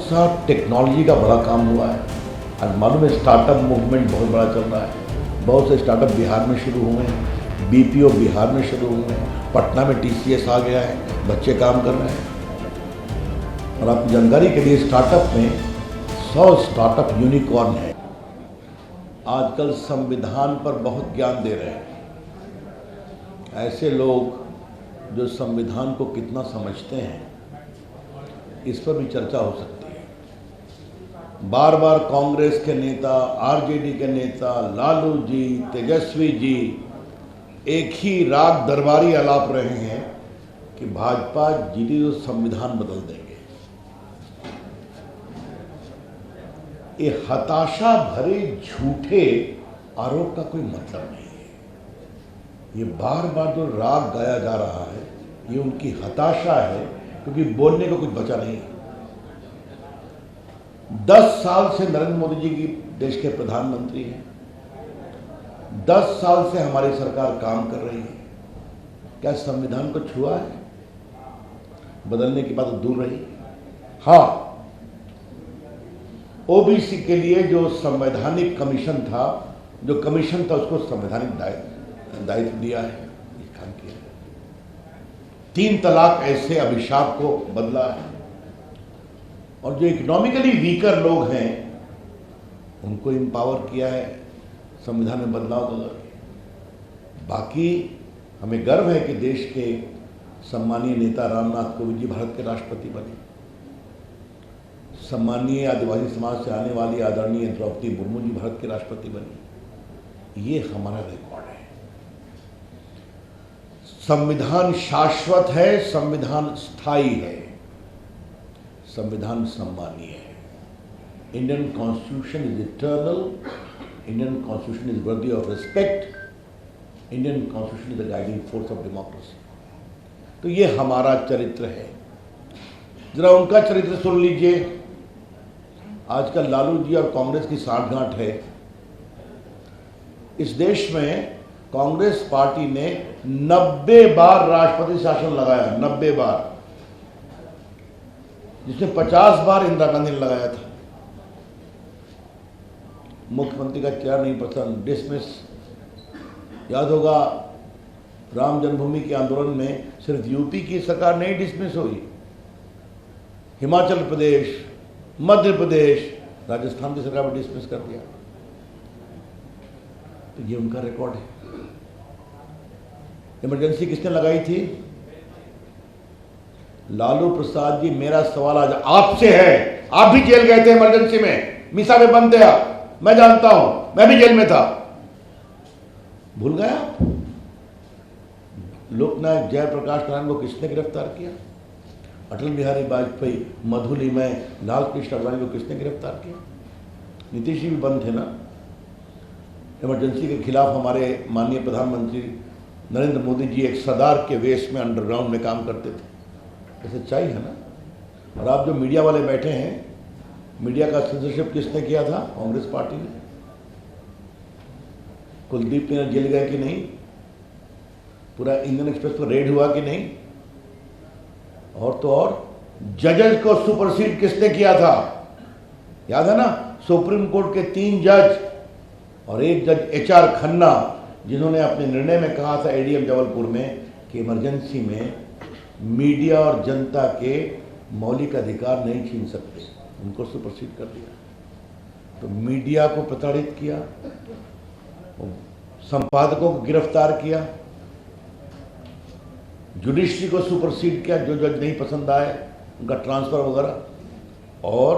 सा टेक्नोलॉजी का बड़ा काम हुआ है। आज मालूम है स्टार्टअप मूवमेंट बहुत बड़ा चल रहा है। बहुत से स्टार्टअप बिहार में शुरू हुए हैं, बीपीओ बिहार में शुरू हुए हैं, पटना में टीसीएस आ गया है, बच्चे काम कर रहे हैं। और आपकी जानकारी के लिए स्टार्टअप में 100 स्टार्टअप यूनिकॉर्न है। आजकल संविधान पर बहुत ज्ञान दे रहे हैं ऐसे लोग जो संविधान को कितना समझते हैं, इस पर भी चर्चा हो सकती है। बार बार कांग्रेस के नेता, आरजेडी के नेता, लालू जी, तेजस्वी जी एक ही राग दरबारी आलाप रहे हैं कि भाजपा जीती तो संविधान बदल देंगे। ये हताशा भरे झूठे आरोप का कोई मतलब नहीं है। ये बार बार जो राग गाया जा रहा है, ये उनकी हताशा है, क्योंकि बोलने को कुछ बचा नहीं। 10 साल से नरेंद्र मोदी जी की देश के प्रधानमंत्री हैं। 10 साल से हमारी सरकार काम कर रही है। क्या संविधान को छुआ है? बदलने की बात दूर रही। हाँ, ओबीसी के लिए जो संवैधानिक कमीशन था, उसको संवैधानिक दायित्व दिया है, ये काम किया है। 3 तलाक ऐसे अभिशाप को बदला है। और जो इकोनॉमिकली वीकर लोग हैं उनको एम्पावर किया है संविधान में बदलाव करके। बाकी हमें गर्व है कि देश के सम्मानीय नेता रामनाथ कोविंद जी भारत के राष्ट्रपति बने। सम्मानीय आदिवासी समाज से आने वाली आदरणीय द्रौपदी मुर्मू जी भारत के राष्ट्रपति बनी। ये हमारा रिकॉर्ड है। संविधान शाश्वत है, संविधान स्थायी है, संविधान सम्मानीय है। Indian constitution is eternal, Indian constitution is worthy of respect, Indian constitution is the guiding force of democracy. तो ये हमारा चरित्र है। जरा उनका चरित्र सुन लीजिए। आजकल लालू जी और कांग्रेस की साठगांठ है। इस देश में कांग्रेस पार्टी ने 90 बार राष्ट्रपति शासन लगाया, 90 बार, जिसमें 50 बार इंदिरा गांधी ने लगाया था। मुख्यमंत्री का चेहरा नहीं पसंद, डिसमिस। याद होगा राम जन्मभूमि के आंदोलन में सिर्फ यूपी की सरकार नहीं डिसमिस हुई, हिमाचल प्रदेश, मध्य प्रदेश, राजस्थान की सरकार ने डिसमिस कर दिया। तो ये उनका रिकॉर्ड है। इमरजेंसी किसने लगाई थी? लालू प्रसाद जी। मेरा सवाल आज आपसे है, आप भी जेल गए थे इमरजेंसी में, मीसा में बंद थे आप, मैं जानता हूं, मैं भी जेल में था। भूल गए आप? लोकनायक जयप्रकाश नारायण को किसने गिरफ्तार किया? अटल बिहारी वाजपेयी, मधुली में लाल कृष्ण आडवाणी को किसने गिरफ्तार किया? नीतीश जी भी बंद थे ना। इमरजेंसी के खिलाफ हमारे माननीय प्रधानमंत्री नरेंद्र मोदी जी एक सरदार के वेश में अंडरग्राउंड में काम करते थे। ये सच्चाई है ना। और आप जो मीडिया वाले बैठे हैं, मीडिया का सेंसरशिप किसने किया था? कांग्रेस पार्टी ने। कुलदीप ने जेल गए कि नहीं? पूरा इंडियन एक्सप्रेस पर रेड हुआ कि नहीं? और तो और जजेस को सुपरसीड किसने किया था? याद है ना? सुप्रीम कोर्ट के 3 जज और एक जज HR खन्ना, जिन्होंने अपने निर्णय में कहा था एडीएम जबलपुर में कि इमरजेंसी में मीडिया और जनता के मौलिक अधिकार नहीं छीन सकते, उनको सुपरसीड कर दिया। तो मीडिया को प्रताड़ित किया, संपादकों को गिरफ्तार किया, जुडिशरी को सुपरसीड किया, जो जज नहीं पसंद आए उनका ट्रांसफर वगैरह, और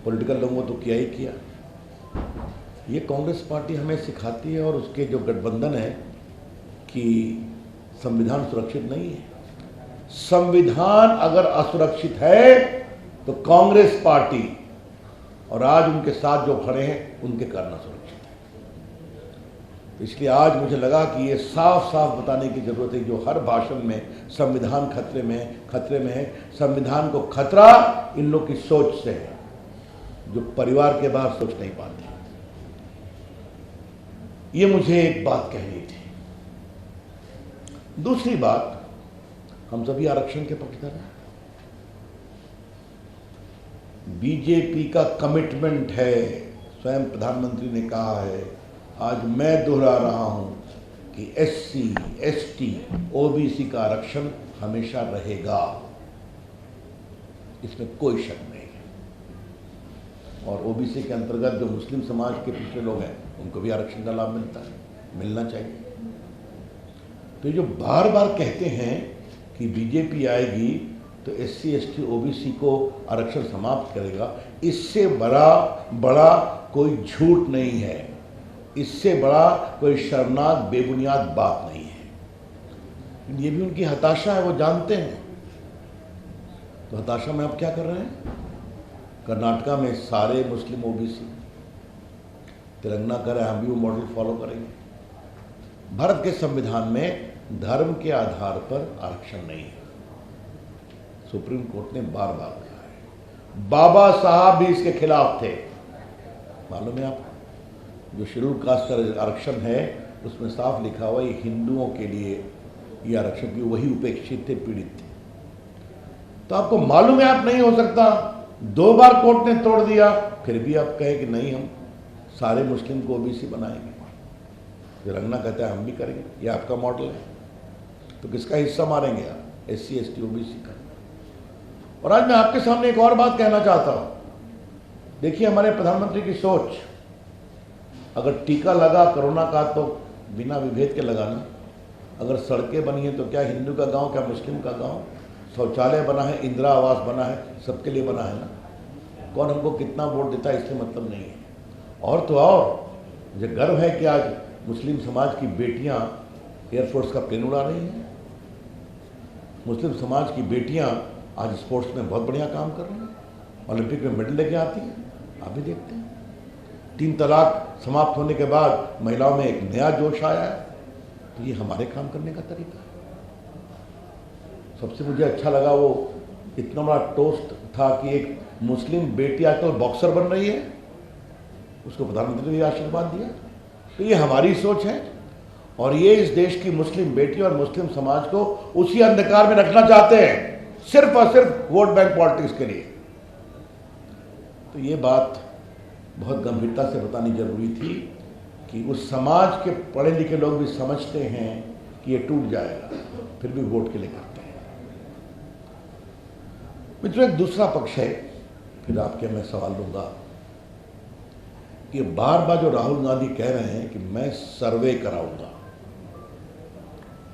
पॉलिटिकल लोगों तो किया ही किया। ये कांग्रेस पार्टी हमें सिखाती है, और उसके जो गठबंधन है कि संविधान सुरक्षित नहीं है। संविधान अगर असुरक्षित है तो कांग्रेस पार्टी और आज उनके साथ जो खड़े हैं उनके कारण असुरक्षित है। इसलिए आज मुझे लगा कि ये साफ साफ बताने की जरूरत है, जो हर भाषण में संविधान खतरे में है। संविधान को खतरा इन लोग की सोच से है, जो परिवार के बाहर सोच नहीं पाते। ये मुझे एक बात कहनी थी। दूसरी बात, हम सभी आरक्षण के पक्षधर हैं। बीजेपी का कमिटमेंट है। स्वयं प्रधानमंत्री ने कहा है, आज मैं दोहरा रहा हूं कि SC, ST, OBC का आरक्षण हमेशा रहेगा, इसमें कोई शक नहीं है। और OBC के अंतर्गत जो मुस्लिम समाज के पिछड़े लोग हैं उनको भी आरक्षण का लाभ मिलता है, मिलना चाहिए। तो जो बार बार कहते हैं कि बीजेपी आएगी तो SC, ST, OBC को आरक्षण समाप्त करेगा, इससे बड़ा कोई झूठ नहीं है, इससे बड़ा कोई शर्मनाक बेबुनियाद बात नहीं है। ये भी उनकी हताशा है, वो जानते हैं। तो हताशा में आप क्या कर रहे हैं? कर्नाटका में सारे मुस्लिम OBC तेलंगाना करें, हम भी वो मॉडल फॉलो करेंगे। भारत के संविधान में धर्म के आधार पर आरक्षण नहीं है, सुप्रीम कोर्ट ने बार बार कहा है। बाबा साहब भी इसके खिलाफ थे, मालूम है आपको? जो शेड्यूल कास्ट का आरक्षण है उसमें साफ लिखा हुआ ये हिंदुओं के लिए ये आरक्षण, की वही उपेक्षित थे, पीड़ित थे। तो आपको मालूम है आप नहीं हो सकता, 2 बार कोर्ट ने तोड़ दिया, फिर भी आप कहे कि नहीं हम सारे मुस्लिम को OBC बनाएंगे। तेलंगाना कहता है हम भी करेंगे, ये आपका मॉडल है। तो किसका हिस्सा मारेंगे आप? SC, ST, OBC का। और आज मैं आपके सामने एक और बात कहना चाहता हूं। देखिए हमारे प्रधानमंत्री की सोच, अगर टीका लगा कोरोना का तो बिना विभेद के लगाना, अगर सड़कें बनी हैं तो क्या हिंदू का गांव क्या मुस्लिम का गांव, शौचालय बना है, इंदिरा आवास बना है, सबके लिए बना है ना। कौन हमको कितना वोट देता है इससे मतलब नहीं है। और तो और मुझे गर्व है कि आज मुस्लिम समाज की बेटियां एयरफोर्स का प्लेन उड़ा रही हैं, मुस्लिम समाज की बेटियां आज स्पोर्ट्स में बहुत बढ़िया काम कर रही हैं, ओलंपिक में मेडल लेके आती हैं। आप भी देखते हैं 3 तलाक समाप्त होने के बाद महिलाओं में एक नया जोश आया है। तो ये हमारे काम करने का तरीका है। सबसे मुझे अच्छा लगा वो इतना बड़ा टोस्ट था कि एक मुस्लिम बेटी आजकल बॉक्सर बन रही है, उसको प्रधानमंत्री ने भी आशीर्वाद दिया। तो ये हमारी सोच है और ये इस देश की मुस्लिम बेटी और मुस्लिम समाज को उसी अंधकार में रखना चाहते हैं, सिर्फ और सिर्फ वोट बैंक पॉलिटिक्स के लिए। तो ये बात बहुत गंभीरता से बतानी जरूरी थी कि उस समाज के पढ़े लिखे लोग भी समझते हैं कि ये टूट जाएगा, फिर भी वोट के लिए करते हैं। मित्रों, एक दूसरा पक्ष है, फिर आपके मैं सवाल दूंगा कि बार बार जो राहुल गांधी कह रहे हैं कि मैं सर्वे कराऊंगा,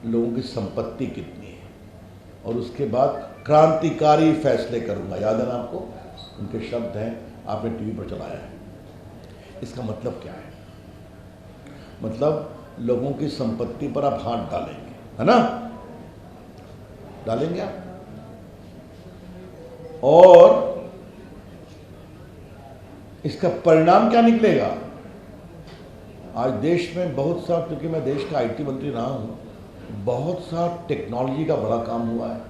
लोगों की संपत्ति कितनी है और उसके बाद क्रांतिकारी फैसले करूंगा। याद है ना आपको? उनके शब्द हैं, आपने टीवी पर चलाया है। इसका मतलब क्या है? मतलब लोगों की संपत्ति पर आप हाथ डालेंगे, है ना? डालेंगे आप। और इसका परिणाम क्या निकलेगा? आज देश में बहुत सा, क्योंकि मैं देश का IT मंत्री रहा हूं, बहुत सा टेक्नोलॉजी का बड़ा काम हुआ है।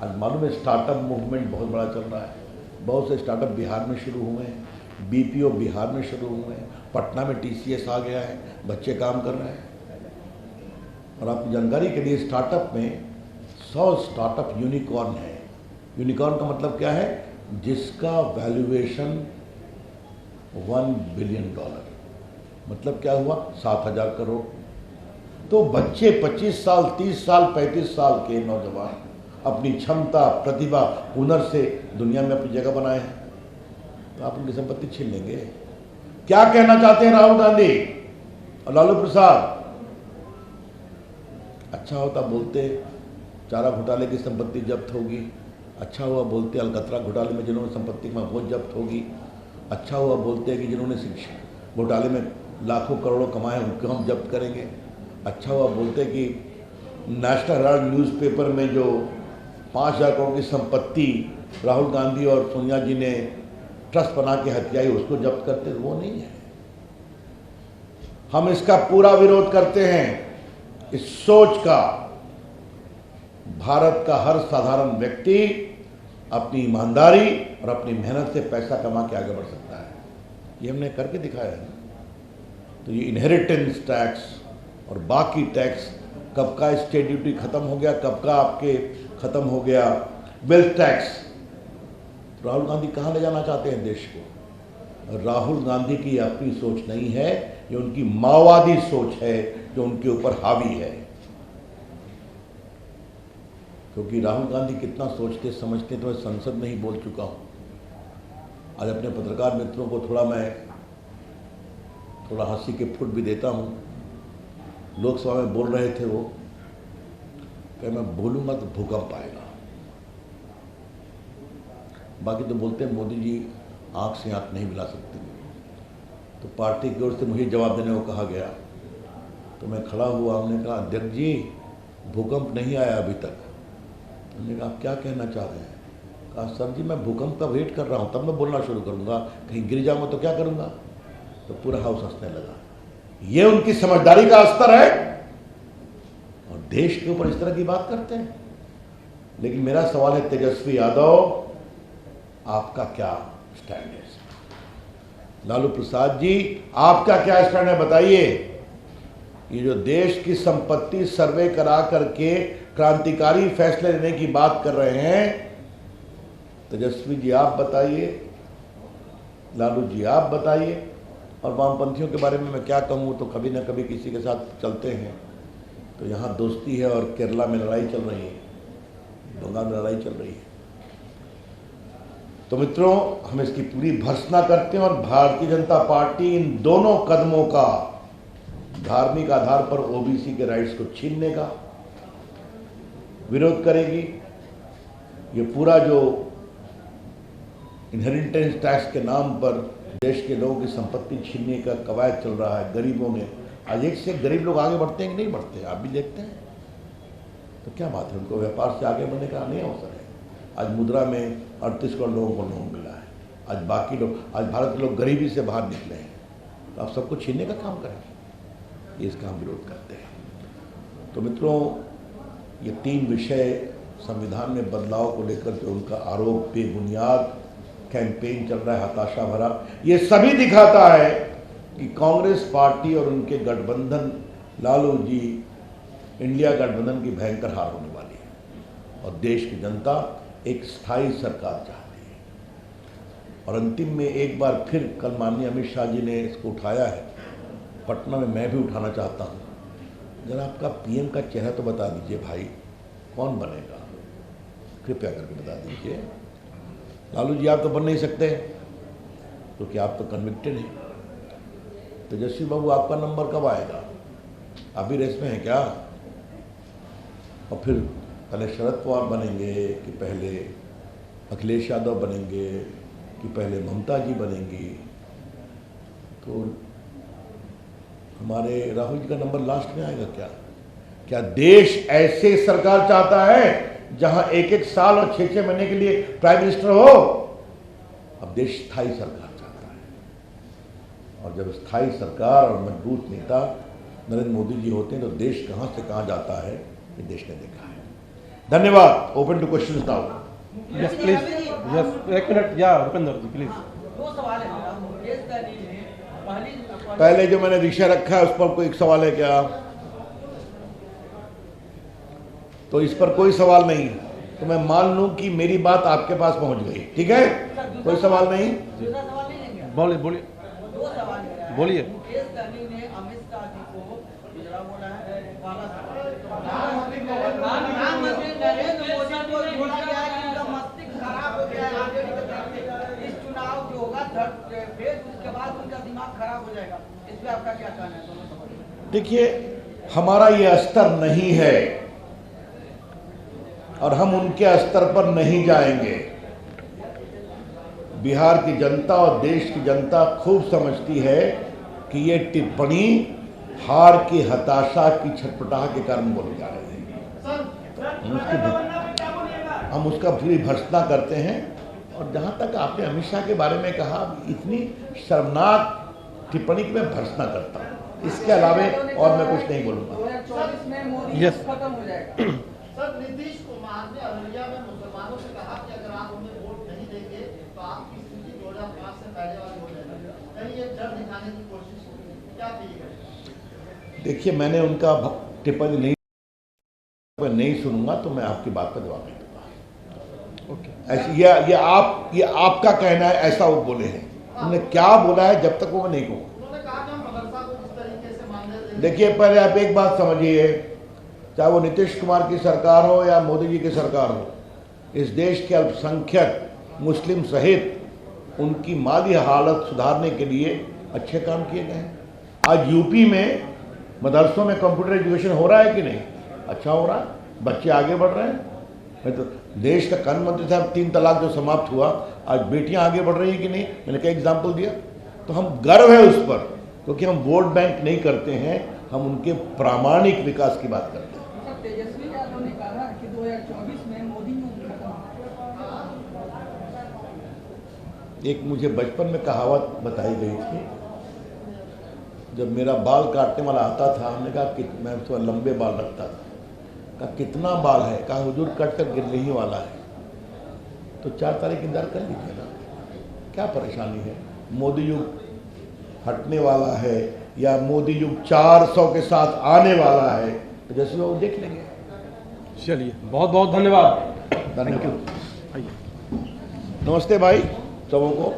आज मालूम है स्टार्टअप मूवमेंट बहुत बड़ा चल रहा है। बहुत से स्टार्टअप बिहार में शुरू हुए हैं, BPO बिहार में शुरू हुए हैं, पटना में TCS आ गया है, बच्चे काम कर रहे हैं। और आपकी जानकारी के लिए स्टार्टअप में 100 स्टार्टअप यूनिकॉर्न है। यूनिकॉर्न का मतलब क्या है? जिसका वैल्यूएशन $1 बिलियन। मतलब क्या हुआ? 7,000 करोड़। तो बच्चे 25 साल, 30 साल, 35 साल के नौजवान अपनी क्षमता, प्रतिभा, हुनर से दुनिया में अपनी जगह बनाए हैं। तो आप उनकी संपत्ति छीन लेंगे? क्या कहना चाहते हैं राहुल गांधी और लालू प्रसाद? अच्छा होता बोलते चारा घोटाले की संपत्ति जब्त होगी, अच्छा हुआ बोलते अलकतरा घोटाले में जिन्होंने संपत्ति में वो जब्त होगी, अच्छा हुआ बोलते कि जिन्होंने शिक्षा घोटाले में लाखों करोड़ों कमाए उनको हम जब्त करेंगे, अच्छा हुआ बोलते कि नेशनल हेराल्ड न्यूज़पेपर में जो 5,000 करोड़ की संपत्ति राहुल गांधी और सोनिया जी ने ट्रस्ट बना के हथियाई उसको जब्त करते। वो नहीं है। हम इसका पूरा विरोध करते हैं, इस सोच का। भारत का हर साधारण व्यक्ति अपनी ईमानदारी और अपनी मेहनत से पैसा कमा के आगे बढ़ सकता है। ये हमने करके दिखाया है ना। तो ये इनहेरिटेंस टैक्स और बाकी टैक्स, कब का स्टेट ड्यूटी खत्म हो गया, कब का आपके खत्म हो गया वेल्थ टैक्स, राहुल गांधी कहाँ ले जाना चाहते हैं देश को? राहुल गांधी की अपनी सोच नहीं है, ये उनकी माओवादी सोच है जो उनके ऊपर हावी है। क्योंकि राहुल गांधी कितना सोचते समझते तो मैं संसद में ही बोल चुका हूँ। आज अपने पत्रकार मित्रों को थोड़ा हंसी के फुट भी देता हूँ। लोकसभा में बोल रहे थे वो कि मैं बोलूँगा तो भूकंप आएगा। बाकी तो बोलते हैं मोदी जी आँख से आँख नहीं मिला सकते। तो पार्टी की ओर से मुझे जवाब देने को कहा गया तो मैं खड़ा हुआ। हमने कहा अध्यक्ष जी भूकंप नहीं आया अभी तक। हमने कहा आप क्या कहना चाह रहे हैं? कहा सर जी मैं भूकंप का वेट कर रहा हूँ, तब मैं बोलना शुरू करूँगा। कहीं गिर जाऊँगा तो क्या करूँगा? तो पूरा हाउस हंसने लगा। ये उनकी समझदारी का स्तर है और देश के ऊपर इस तरह की बात करते हैं। लेकिन मेरा सवाल है तेजस्वी यादव, आपका क्या स्टैंड है? लालू प्रसाद जी आपका क्या स्टैंड है बताइए। ये जो देश की संपत्ति सर्वे करा करके क्रांतिकारी फैसले लेने की बात कर रहे हैं, तेजस्वी जी आप बताइए, लालू जी आप बताइए। और वामपंथियों के बारे में मैं क्या कहूँ, तो कभी ना कभी किसी के साथ चलते हैं तो यहाँ दोस्ती है और केरला में लड़ाई चल रही है, बंगाल में लड़ाई चल रही है। तो मित्रों हम इसकी पूरी भर्त्सना करते हैं और भारतीय जनता पार्टी इन दोनों कदमों का धार्मिक आधार पर ओबीसी के राइट्स को छीनने का विरोध करेगी। ये पूरा जो इनहेरिटेंस टैक्स के नाम पर देश के लोगों की संपत्ति छीनने का कवायद चल रहा है गरीबों में, आज एक से गरीब लोग आगे बढ़ते हैं कि नहीं बढ़ते? आप भी देखते हैं। तो क्या बात है, उनको व्यापार से आगे बढ़ने का नहीं अवसर है। आज मुद्रा में 38 करोड़ लोगों को लोन मिला है। आज बाकी लोग, आज भारत के लोग गरीबी से बाहर निकले हैं, तो आप सबको छीनने का काम करेंगे। ये इसका हम विरोध करते हैं। तो मित्रों ये 3 विषय संविधान में बदलाव को लेकर जो उनका आरोप बेबुनियाद कैंपेन चल रहा है, हताशा भरा, ये सभी दिखाता है कि कांग्रेस पार्टी और उनके गठबंधन लालू जी इंडिया गठबंधन की भयंकर हार होने वाली है और देश की जनता एक स्थायी सरकार चाहती है। और अंतिम में एक बार फिर कल माननीय अमित शाह जी ने इसको उठाया है, पटना में मैं भी उठाना चाहता हूँ। जरा आपका पीएम का चेहरा तो बता दीजिए भाई, कौन बनेगा? कृपया करके बता दीजिए। लालू जी आप तो बन नहीं सकते क्योंकि आप तो कन्विक्टेड हैं। तेजस्वी बाबू आपका नंबर कब आएगा? आप भी रेस में हैं क्या? और फिर पहले शरद पवार बनेंगे कि पहले अखिलेश यादव बनेंगे कि पहले ममता जी बनेंगी? तो हमारे राहुल जी का नंबर लास्ट में आएगा क्या? क्या देश ऐसे सरकार चाहता है जहां 1-1 साल और 6-6 महीने के लिए प्राइम मिनिस्टर हो? अब देश स्थायी सरकार चाहता है और जब स्थायी सरकार और मजबूत नेता नरेंद्र मोदी जी होते हैं तो देश कहां से कहां जाता है ये देश ने देखा है। धन्यवाद। Open two questions now. Yes please, yes 1 minute. या रुपेंद्र जी प्लीज। 2 सवाल है मेरा। पहले जो मैंने विषय रखा है उस पर कोई सवाल है क्या? तो इस पर कोई सवाल नहीं, तो मैं मान लूं कि मेरी बात आपके पास पहुंच गई। ठीक है, कोई सवाल नहीं? दूसरा सवाल नहीं लेंगे। बोलिए बोलिए 2 सवाल मेरा है। बोलिए। मुकेश सहनी ने अमित शाह जी को गुजरा बोला है, वाला प्रधानमंत्री नरेंद्र मोदी को बोला गया है कि उनका मस्तिष्क खराब हो गया है, इस चुनाव जो होगा फिर उसके बाद उनका दिमाग खराब हो जाएगा। इस पर आपका क्या कहना है? दोनों सवाल। देखिए हमारा ये स्तर नहीं है और हम उनके स्तर पर नहीं जाएंगे। बिहार की जनता और देश की जनता खूब समझती है कि ये टिप्पणी हार की हताशा की छटपटाह के कारण बोली जा रही है। हम उसका पूरी भर्त्सना करते हैं। और जहां तक आपने अमित शाह के बारे में कहा, इतनी शर्मनाक टिप्पणी की मैं भर्त्सना करता हूं। इसके अलावा और मैं कुछ नहीं बोलूंगा। 2024 में मोदी खत्म हो जाएगा। सर नीतीश कुमार ने अररिया में मुसलमानों से कहा कि अगर आप उन्हें वोट नहीं देंगे तो आपकी स्थिति 2005 से पहले वाली हो जाएगी। कहीं ये डर दिखाने की कोशिश होगी, क्या कहिएगा? देखिए मैंने उनका टिप्पणी नहीं सुनूंगा तो मैं आपकी बात पर जवाब नहीं दूंगा। ओके। ऐसे ये आपका कहना है, ऐसा वो बोले हैं। उन्होंने क्या बोला है जब तक वो मैं नहीं कहूँ। उन्होंने कहा कि हम मदरसा को किस तरीके से मान्यता देंगे। देखिए, पहले आप एक बात समझिए, चाहे वो नीतीश कुमार की सरकार हो या मोदी जी की सरकार हो, इस देश के अल्पसंख्यक मुस्लिम सहित उनकी माली हालत सुधारने के लिए अच्छे काम किए गए हैं। आज यूपी में मदरसों में कंप्यूटर एजुकेशन हो रहा है कि नहीं? अच्छा हो रहा है, बच्चे आगे बढ़ रहे हैं। मैं तो देश का कानून मंत्री साहब 3 तलाक जो समाप्त हुआ, आज बेटियां आगे बढ़ रही हैं कि नहीं? मैंने क्या एग्जाम्पल दिया। तो हम गर्व है उस पर, क्योंकि हम वोट बैंक नहीं करते हैं, हम उनके प्रामाणिक विकास की बात करते हैं। सर, तेजस्वी यादव ने कहा कि 2024 में मोदी युग खत्म। एक मुझे बचपन में कहावत बताई गई थी, जब मेरा बाल काटने वाला आता था, हमने कहा कि मैं थोड़ा लंबे बाल रखता था, कहा कितना बाल है? कहा हुजूर कट कर गिरने ही वाला है। तो 4 तारीख इंतजार कर लीजिए ना, क्या परेशानी है? मोदी युग हटने वाला है या मोदी युग 400 के साथ आने वाला है, तो जैसे वो देख लेंगे। चलिए, बहुत बहुत धन्यवाद। धन्यवाद। आइए। नमस्ते भाई सबों को।